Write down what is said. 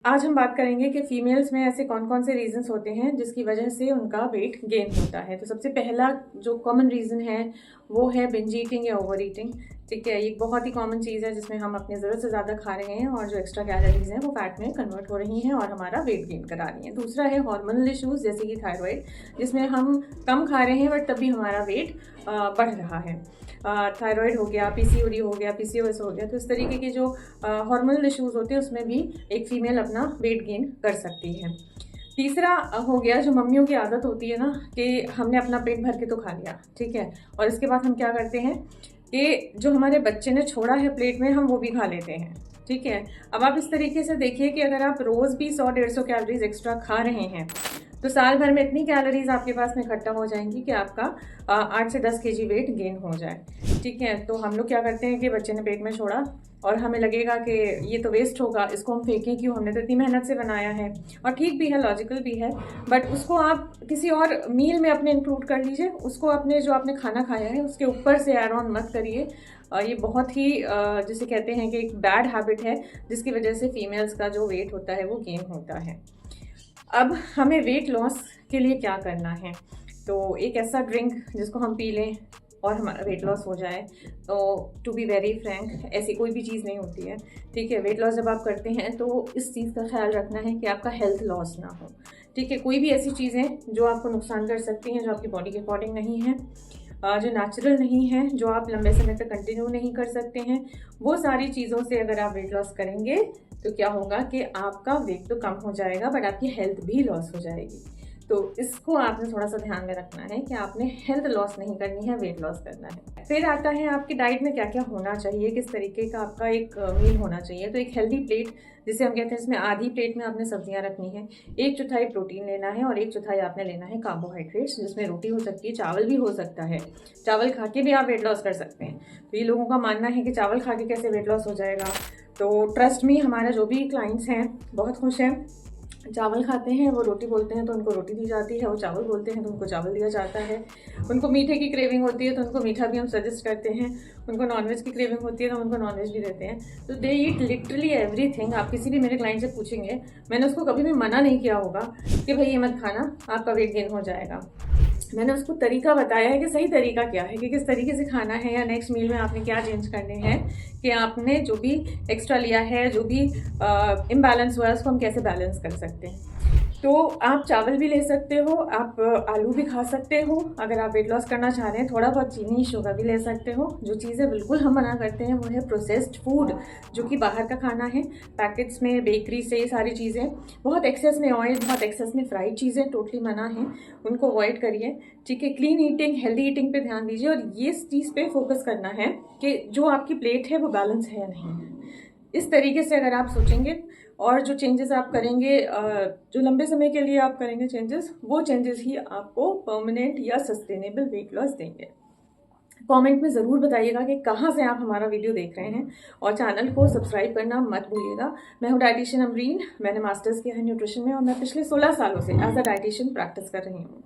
आज हम बात करेंगे कि फीमेल्स में ऐसे कौन कौन से रीजंस होते हैं जिसकी वजह से उनका वेट गेन होता है। तो सबसे पहला जो कॉमन रीज़न है वो है बिंज ईटिंग या ओवर ईटिंग। ठीक है, ये बहुत ही कॉमन चीज़ है जिसमें हम अपनी ज़रूरत से ज़्यादा खा रहे हैं और जो एक्स्ट्रा कैलोरीज हैं वो फैट में कन्वर्ट हो रही हैं और हमारा वेट गेन करा रही हैं। दूसरा है हार्मोनल इश्यूज़ जैसे कि थायराइड, जिसमें हम कम खा रहे हैं बट तब भी हमारा वेट बढ़ रहा है। थायराइड हो गया, पीसीओडी हो गया, पीसीओएस हो गया। तो इस तरीके के जो हार्मोनल इश्यूज़ होते हैं उसमें भी एक फ़ीमेल अपना वेट गेन कर सकती है। तीसरा हो गया जो मम्मियों की आदत होती है ना कि हमने अपना पेट भर के तो खा लिया, ठीक है, और इसके बाद हम क्या करते हैं कि जो हमारे बच्चे ने छोड़ा है प्लेट में हम वो भी खा लेते हैं। ठीक है, अब आप इस तरीके से देखिए कि अगर आप रोज़ भी 100-150 कैलोरीज एक्स्ट्रा खा रहे हैं तो साल भर में इतनी कैलोरीज आपके पास में इकट्ठा हो जाएंगी कि आपका 8 से 10 केजी वेट गेन हो जाए। ठीक है, तो हम लोग क्या करते हैं कि बच्चे ने पेट में छोड़ा और हमें लगेगा कि ये तो वेस्ट होगा, इसको हम फेंकें क्यों, हमने तो इतनी मेहनत से बनाया है। और ठीक भी है, लॉजिकल भी है, बट उसको आप किसी और मील में अपने इंक्लूड कर लीजिए। उसको अपने जो आपने खाना खाया है उसके ऊपर से ऐड ऑन मत करिए। ये बहुत ही जिसे कहते हैं कि एक बैड हैबिट है जिसकी वजह से फीमेल्स का जो वेट होता है वो गेन होता है। अब हमें वेट लॉस के लिए क्या करना है, तो एक ऐसा ड्रिंक जिसको हम पी लें और हमारा वेट लॉस हो जाए। तो टू बी वेरी फ्रैंक ऐसी कोई भी चीज़ नहीं होती है। ठीक है, वेट लॉस जब आप करते हैं तो इस चीज़ का ख्याल रखना है कि आपका हेल्थ लॉस ना हो। ठीक है, कोई भी ऐसी चीज़ें जो आपको नुकसान कर सकती हैं, जो आपकी बॉडी के अकॉर्डिंग नहीं है, जो नेचुरल नहीं है, जो आप लंबे समय तक कंटिन्यू नहीं कर सकते हैं, वो सारी चीज़ों से अगर आप वेट लॉस करेंगे तो क्या होगा कि आपका वेट तो कम हो जाएगा बट आपकी हेल्थ भी लॉस हो जाएगी। तो इसको आपने थोड़ा सा ध्यान में रखना है कि आपने हेल्थ लॉस नहीं करनी है, वेट लॉस करना है। फिर आता है आपकी डाइट में क्या क्या होना चाहिए, किस तरीके का आपका एक मील होना चाहिए। तो एक हेल्दी प्लेट जिसे हम कहते हैं, इसमें आधी प्लेट में आपने सब्जियां रखनी है, 1/4 प्रोटीन लेना है और 1/4 आपने लेना है कार्बोहाइड्रेट्स, जिसमें रोटी हो सकती है, चावल भी हो सकता है। चावल खा के भी आप वेट लॉस कर सकते हैं। तो ये लोगों का मानना है कि चावल खा के कैसे वेट लॉस हो जाएगा। तो ट्रस्ट मी, हमारा जो भी क्लाइंट्स हैं बहुत खुश हैं। चावल खाते हैं, वो रोटी बोलते हैं तो उनको रोटी दी जाती है, वो चावल बोलते हैं तो उनको चावल दिया जाता है। उनको मीठे की क्रेविंग होती है तो उनको मीठा भी हम सजेस्ट करते हैं। उनको नॉनवेज की क्रेविंग होती है तो उनको नॉनवेज भी देते हैं। तो दे ईट लिटरली एवरीथिंग। आप किसी भी मेरे क्लाइंट से पूछेंगे, मैंने उसको कभी भी मना नहीं किया होगा कि भाई ये मत खाना, आपका वेट गेन हो जाएगा। मैंने उसको तरीका बताया है कि सही तरीका क्या है, कि किस तरीके से खाना है या नेक्स्ट मील में आपने क्या चेंज करने हैं, कि आपने जो भी एक्स्ट्रा लिया है, जो भी इम्बैलेंस हुआ है उसको हम कैसे बैलेंस कर सकते हैं। तो आप चावल भी ले सकते हो, आप आलू भी खा सकते हो। अगर आप वेट लॉस करना चाह रहे हैं, थोड़ा बहुत चीनी शुगर भी ले सकते हो। जो चीज़ें बिल्कुल हम मना करते हैं वो है प्रोसेस्ड फूड, जो कि बाहर का खाना है, पैकेट्स में, बेकरी से, ये सारी चीज़ें, बहुत एक्सेस में ऑयल, बहुत एक्सेस में फ्राइड चीज़ें टोटली मना है, उनको अवॉइड करिए। ठीक है, क्लीन ईटिंग, हेल्दी ईटिंग पे ध्यान दीजिए और ये चीज़ पे फोकस करना है कि जो आपकी प्लेट है वो बैलेंस है या नहीं है। इस तरीके से अगर आप सोचेंगे और जो चेंजेस आप करेंगे, जो लंबे समय के लिए आप करेंगे चेंजेस, वो चेंजेस ही आपको परमानेंट या सस्टेनेबल वेट लॉस देंगे। कमेंट में ज़रूर बताइएगा कि कहाँ से आप हमारा वीडियो देख रहे हैं और चैनल को सब्सक्राइब करना मत भूलिएगा। मैं हूँ डाइटिशियन अमरीन, मैंने मास्टर्स किया है न्यूट्रिशन में और मैं पिछले 16 सालों से एज अ डाइटिशियन प्रैक्टिस कर रही हूँ।